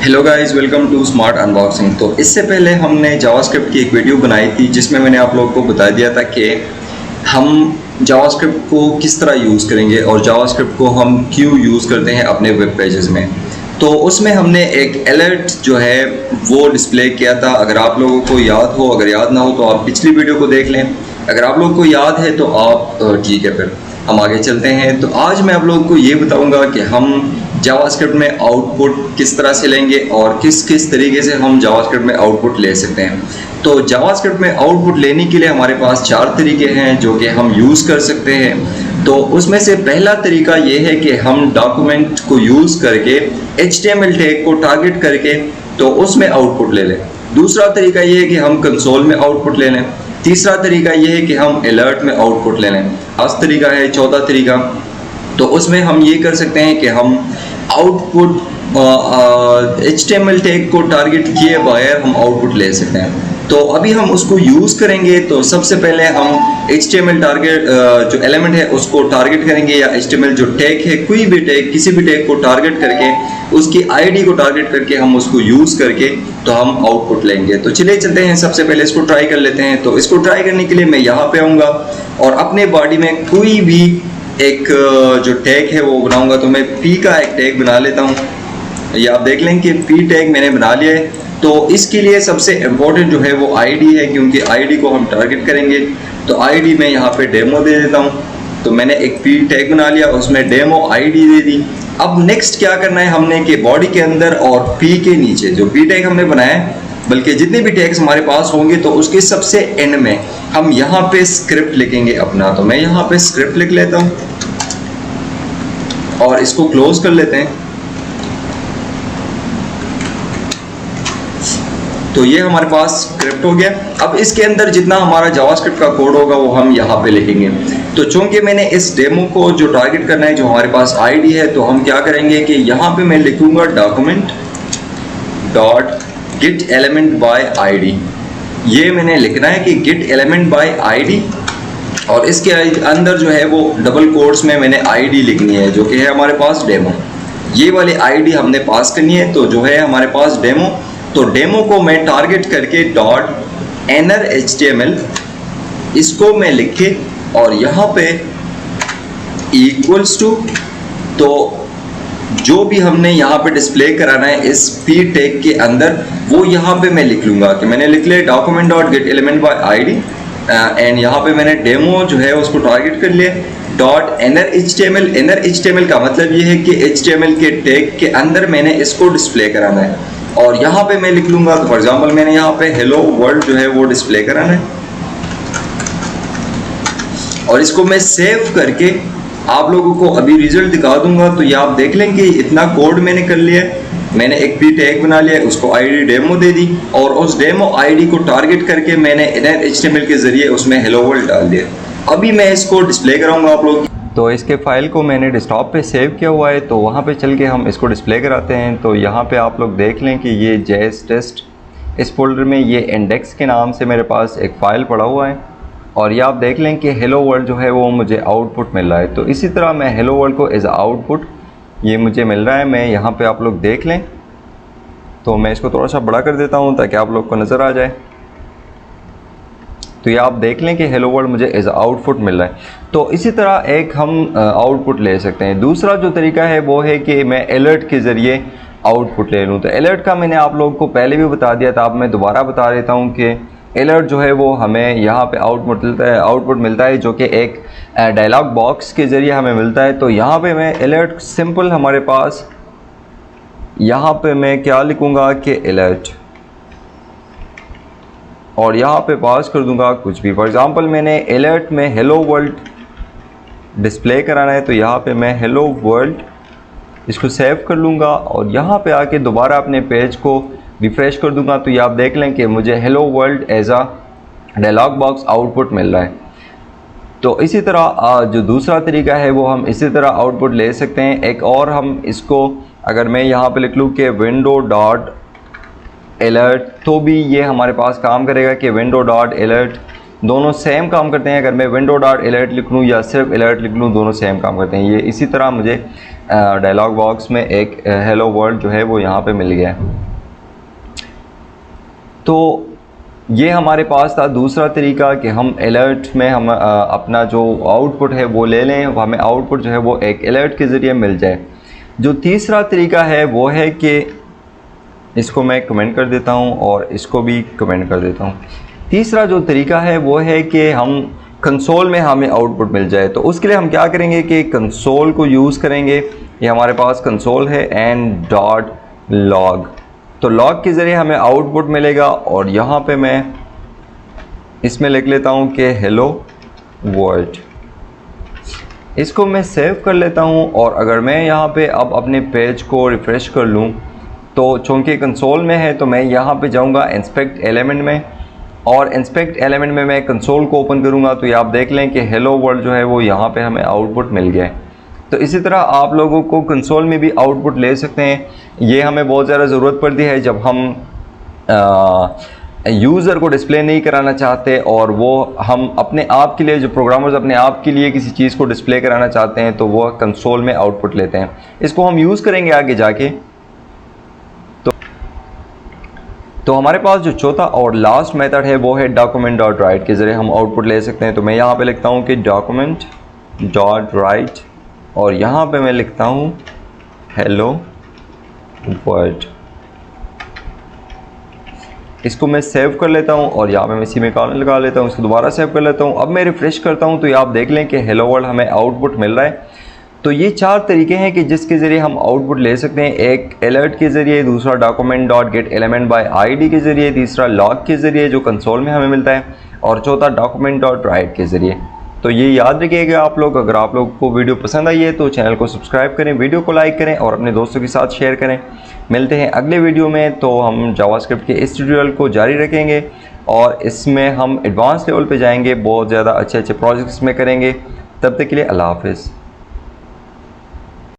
Hello guys, welcome to smart unboxing. तो इससे पहले हमने जावास्क्रिप्ट की एक वीडियो बनाई थी जिसमें मैंने आप लोगों को बता दिया था कि हम जावास्क्रिप्ट को किस तरह यूज़ करेंगे और जावास्क्रिप्ट को हम क्यों यूज़ करते हैं अपने वेब पेजेस में। तो उसमें हमने एक अलर्ट जो है वो डिस्प्ले किया था। अगर आप लोगों को याद हो, अगर याद ना हो तो आप पिछली वीडियो को देख लें। अगर आप लोगों को याद है तो आप ठीक है, फिर हम आगे चलते हैं। तो आज मैं आप लोगों को ये बताऊंगा कि हम जावास्क्रिप्ट में आउटपुट किस तरह से लेंगे और किस किस तरीके से हम जावास्क्रिप्ट में आउटपुट ले सकते हैं। तो जावास्क्रिप्ट में आउटपुट लेने के लिए हमारे पास 4 तरीके हैं जो कि हम यूज़ कर सकते हैं। तो उसमें से पहला तरीका ये है कि हम डॉक्यूमेंट को यूज़ करके HTML टैग को टारगेट करके तो उसमें आउटपुट ले लें। दूसरा तरीका ये है कि हम कंसोल में आउटपुट ले लें। तीसरा तरीका ये है कि हम अलर्ट में आउटपुट ले लें। लास्ट तरीका है चौथा तरीका, तो उसमें हम ये कर सकते हैं कि हम आउटपुट HTML टैग को टारगेट किए बगैर हम आउटपुट ले सकते हैं। तो अभी हम उसको यूज़ करेंगे। तो सबसे पहले हम HTML टारगेट जो एलिमेंट है उसको टारगेट करेंगे, या HTML जो टैग है, कोई भी टैग, किसी भी टैग को टारगेट करके उसकी ID को टारगेट करके हम उसको यूज़ करके तो हम आउटपुट लेंगे। तो चलिए चलते हैं, सबसे पहले इसको ट्राई कर लेते हैं। तो इसको ट्राई करने के लिए मैं यहाँ पे आऊँगा और अपने बॉडी में कोई भी एक जो टैग है वो बनाऊंगा। तो मैं P का एक टैग बना लेता हूँ। ये आप देख लें कि P टैग मैंने बना लिया है। तो इसके लिए सबसे इम्पोर्टेंट जो है वो ID है, क्योंकि ID को हम टारगेट करेंगे। तो ID मैं यहाँ पे डेमो दे देता हूँ। तो मैंने एक P टैग बना लिया, उसमें डेमो ID दे दी। अब नेक्स्ट क्या करना है हमने कि बॉडी के अंदर और P के नीचे जो P टैग हमने बनाया है, बल्कि जितने भी टैग्स हमारे पास होंगे तो उसके सबसे एंड में हम यहाँ पे स्क्रिप्ट लिखेंगे अपना। तो मैं यहाँ पे स्क्रिप्ट लिख लेता हूँ और इसको क्लोज कर लेते हैं। तो ये हमारे पास स्क्रिप्ट हो गया। अब इसके अंदर जितना हमारा जावास्क्रिप्ट का कोड होगा वो हम यहाँ पे लिखेंगे। तो चूंकि मैंने इस डेमो को जो टारगेट करना है, जो हमारे पास ID है, तो हम क्या करेंगे कि यहाँ पे मैं लिखूंगा document dot gate element by ID। ये मैंने लिखना है कि गेट एलिमेंट बाय ID, और इसके अंदर जो है वो डबल कोट्स में मैंने ID लिखनी है, जो कि है हमारे पास डेमो। ये वाली ID हमने पास करनी है। तो जो है हमारे पास डेमो, तो डेमो को मैं टारगेट करके डॉट एनर HTML इसको मैं लिखे और यहाँ पे इक्वल्स टू, तो जो भी हमने यहाँ पे डिस्प्ले कराना है इस P टैग के अंदर वो यहाँ पे मैं लिख लूँगा कि मैंने लिख लिया document dot gate element by ID and यहाँ पे मैंने डेमो जो है उसको टारगेट कर लिया डॉट एनर HTML। एनर HTML का मतलब ये है कि HTML के टैग के अंदर मैंने इसको डिस्प्ले कराना है। और यहाँ पे मैं लिख लूँगा, तो फॉर एग्जांपल मैंने यहाँ पे हेलो वर्ल्ड जो है वो डिस्प्ले कराना है और इसको मैं सेव करके आप लोगों को अभी रिजल्ट दिखा दूंगा। तो ये आप देख लें कि इतना कोड मैंने कर लिया है। मैंने एक P टैग बना लिया, उसको ID डेमो दे दी और उस डेमो ID को टारगेट करके मैंने इनर HTML के जरिए उसमें हेलो वर्ल्ड डाल दिया। अभी मैं इसको डिस्प्ले कराऊंगा आप लोग। तो इसके फाइल को मैंने डेस्कटॉप पे सेव किया हुआ है, तो वहाँ पे चल के हम इसको डिस्प्ले कराते हैं। तो यहाँ पे आप लोग देख लें कि ये JS टेस्ट, इस फोल्डर में ये इंडेक्स के नाम से मेरे पास एक फ़ाइल पड़ा हुआ है और ये आप देख लें कि हेलो वर्ल्ड जो है वो मुझे आउटपुट मिल रहा है। तो इसी तरह मैं हेलो वर्ल्ड को एज आउटपुट ये मुझे मिल रहा है। मैं यहाँ पे आप लोग देख लें, तो मैं इसको थोड़ा सा बड़ा कर देता हूँ ताकि आप लोग को नज़र आ जाए। तो ये आप देख लें कि हेलो वर्ल्ड मुझे एज आउटपुट मिल रहा है। तो इसी तरह एक हम आउटपुट ले सकते हैं। दूसरा जो तरीका है वो है कि मैं अलर्ट के ज़रिए आउटपुट ले लूँ। तो अलर्ट का मैंने आप लोगों को पहले भी बता दिया था, अब मैं दोबारा बता देता हूँ कि अलर्ट जो है वो हमें यहाँ पे आउटपुट मिलता है जो कि एक डायलॉग बॉक्स के ज़रिए हमें मिलता है। तो यहाँ पे मैं अलर्ट सिंपल हमारे पास यहाँ पे मैं क्या लिखूँगा कि अलर्ट, और यहाँ पे पास कर दूँगा कुछ भी। फॉर एग्ज़ाम्पल मैंने अलर्ट में हेलो वर्ल्ड डिस्प्ले कराना है, तो यहाँ पे मैं हेलो वर्ल्ड इसको सेव कर लूँगा और यहाँ पे आके दोबारा अपने पेज को रिफ़्रेश कर दूँगा। तो ये आप देख लें कि मुझे हेलो वर्ल्ड एज आ डायलॉग बॉक्स आउटपुट मिल रहा है। तो इसी तरह जो दूसरा तरीका है वो हम इसी तरह आउटपुट ले सकते हैं। एक और हम इसको, अगर मैं यहाँ पे लिख लूँ कि विंडो डॉट अलर्ट, तो भी ये हमारे पास काम करेगा कि विंडो डॉट अलर्ट, दोनों सेम काम करते हैं। अगर मैं विंडो डॉट अलर्ट लिख लूँ या सिर्फ अलर्ट लिख लूँ, दोनों सेम काम करते हैं। ये इसी तरह मुझे डायलॉग बॉक्स में एक हेलो वर्ल्ड जो है वो यहाँ पे मिल गया है। तो ये हमारे पास था दूसरा तरीका कि हम अलर्ट में हम अपना जो आउटपुट है वो ले लें, हमें आउटपुट जो है वो एक अलर्ट के ज़रिए मिल जाए। जो तीसरा तरीका है वो है कि इसको मैं कमेंट कर देता हूँ और इसको भी कमेंट कर देता हूँ। तीसरा जो तरीका है वो है कि हम कंसोल में हमें आउटपुट मिल जाए। तो उसके लिए हम क्या करेंगे कि कंसोल को यूज़ करेंगे। ये हमारे पास कंसोल है n.log, तो लॉग के ज़रिए हमें आउटपुट मिलेगा और यहाँ पे मैं इसमें लिख लेता हूँ कि हेलो वर्ल्ड। इसको मैं सेव कर लेता हूँ और अगर मैं यहाँ पे अब अपने पेज को रिफ़्रेश कर लूँ तो चूँकि कंसोल में है तो मैं यहाँ पे जाऊँगा इंस्पेक्ट एलिमेंट में और इंस्पेक्ट एलिमेंट में मैं कंसोल को ओपन करूँगा तो ये आप देख लें कि हेलो वर्ल्ड जो है वो यहाँ पे हमें आउटपुट मिल गया है। तो इसी तरह आप लोगों को कंसोल में भी आउटपुट ले सकते हैं। ये हमें बहुत ज़्यादा ज़रूरत पड़ती है जब हम यूज़र को डिस्प्ले नहीं कराना चाहते और वो हम अपने आप के लिए, जो प्रोग्रामर्स अपने आप के लिए किसी चीज़ को डिस्प्ले कराना चाहते हैं तो वो कंसोल में आउटपुट लेते हैं। इसको हम यूज़ करेंगे आगे जाके। तो हमारे पास जो चौथा और लास्ट मेथड है वो है document.write के ज़रिए हम आउटपुट ले सकते हैं। तो मैं यहाँ पे लिखता हूँ कि document.write और यहाँ पे मैं लिखता हूँ हेलो वर्ल्ड। इसको मैं सेव कर लेता हूँ और यहाँ पे मैं इसी में कॉलन लगा लेता हूँ, इसको दोबारा सेव कर लेता हूँ। अब मैं रिफ़्रेश करता हूँ तो ये आप देख लें कि हेलो वर्ल्ड हमें आउटपुट मिल रहा है। तो ये 4 तरीके हैं कि जिसके ज़रिए हम आउटपुट ले सकते हैं। एक अलर्ट के ज़रिए, दूसरा document.getElementById के ज़रिए, तीसरा लॉग के ज़रिए जो कंसोल में हमें मिलता है और चौथा document.write के ज़रिए। तो ये याद रखिएगा आप लोग। अगर आप लोग को वीडियो पसंद आई है तो चैनल को सब्सक्राइब करें, वीडियो को लाइक करें और अपने दोस्तों के साथ शेयर करें। मिलते हैं अगले वीडियो में। तो हम जावास्क्रिप्ट के इस ट्यूटोरियल को जारी रखेंगे और इसमें हम एडवांस लेवल पे जाएंगे, बहुत ज़्यादा अच्छे प्रोजेक्ट्स में करेंगे। तब तक के लिए अल्लाह हाफ़िज़।